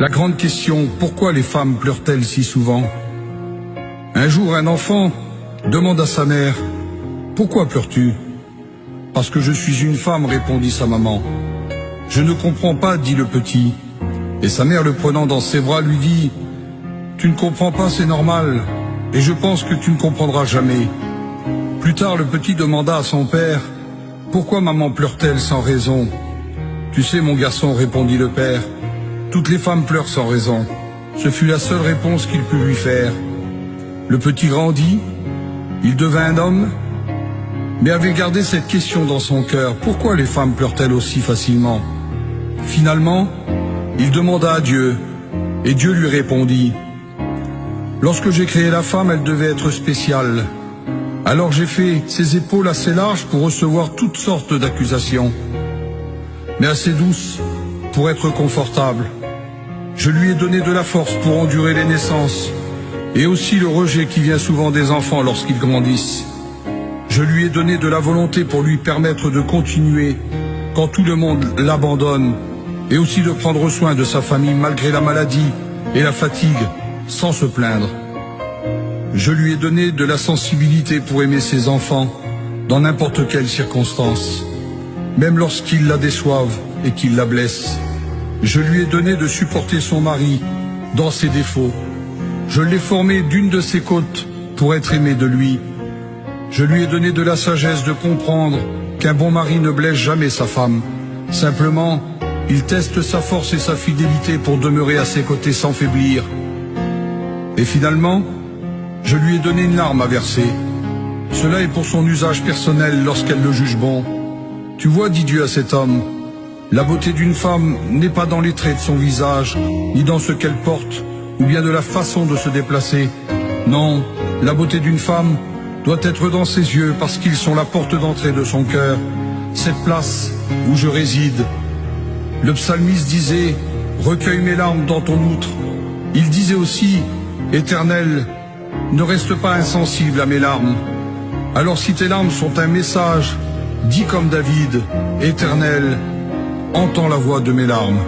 La grande question, pourquoi les femmes pleurent-elles si souvent? Un jour, un enfant demande à sa mère, « Pourquoi pleures-tu » ? « Parce que je suis une femme, répondit sa maman. « Je ne comprends pas, dit le petit. Et sa mère, le prenant dans ses bras, lui dit, « Tu ne comprends pas, c'est normal, et je pense que tu ne comprendras jamais. » Plus tard, le petit demanda à son père, « Pourquoi maman pleure-t-elle sans raison ?»« Tu sais, mon garçon, répondit le père, « toutes les femmes pleurent sans raison. » Ce fut la seule réponse qu'il put lui faire. Le petit grandit, il devint un homme, mais avait gardé cette question dans son cœur. Pourquoi les femmes pleurent-elles aussi facilement? Finalement, il demanda à Dieu, et Dieu lui répondit, « Lorsque j'ai créé la femme, elle devait être spéciale. Alors j'ai fait ses épaules assez larges pour recevoir toutes sortes d'accusations, mais assez douces pour être confortable. Je lui ai donné de la force pour endurer les naissances, et aussi le rejet qui vient souvent des enfants lorsqu'ils grandissent. Je lui ai donné de la volonté pour lui permettre de continuer quand tout le monde l'abandonne, et aussi de prendre soin de sa famille malgré la maladie et la fatigue, sans se plaindre. Je lui ai donné de la sensibilité pour aimer ses enfants dans n'importe quelle circonstance, même lorsqu'ils la déçoivent et qu'ils la blessent. Je lui ai donné de supporter son mari dans ses défauts. Je l'ai formé d'une de ses côtes pour être aimé de lui. Je lui ai donné de la sagesse de comprendre qu'un bon mari ne blesse jamais sa femme. Simplement, il teste sa force et sa fidélité pour demeurer à ses côtés sans faiblir. Et finalement, je lui ai donné une larme à verser. Cela est pour son usage personnel lorsqu'elle le juge bon. Tu vois, dit Dieu à cet homme, la beauté d'une femme n'est pas dans les traits de son visage, ni dans ce qu'elle porte, ou bien de la façon de se déplacer. Non, la beauté d'une femme doit être dans ses yeux parce qu'ils sont la porte d'entrée de son cœur, cette place où je réside. Le psalmiste disait, recueille mes larmes dans ton outre. Il disait aussi, Éternel, ne reste pas insensible à mes larmes. Alors si tes larmes sont un message, dis comme David, Éternel, entends la voix de mes larmes.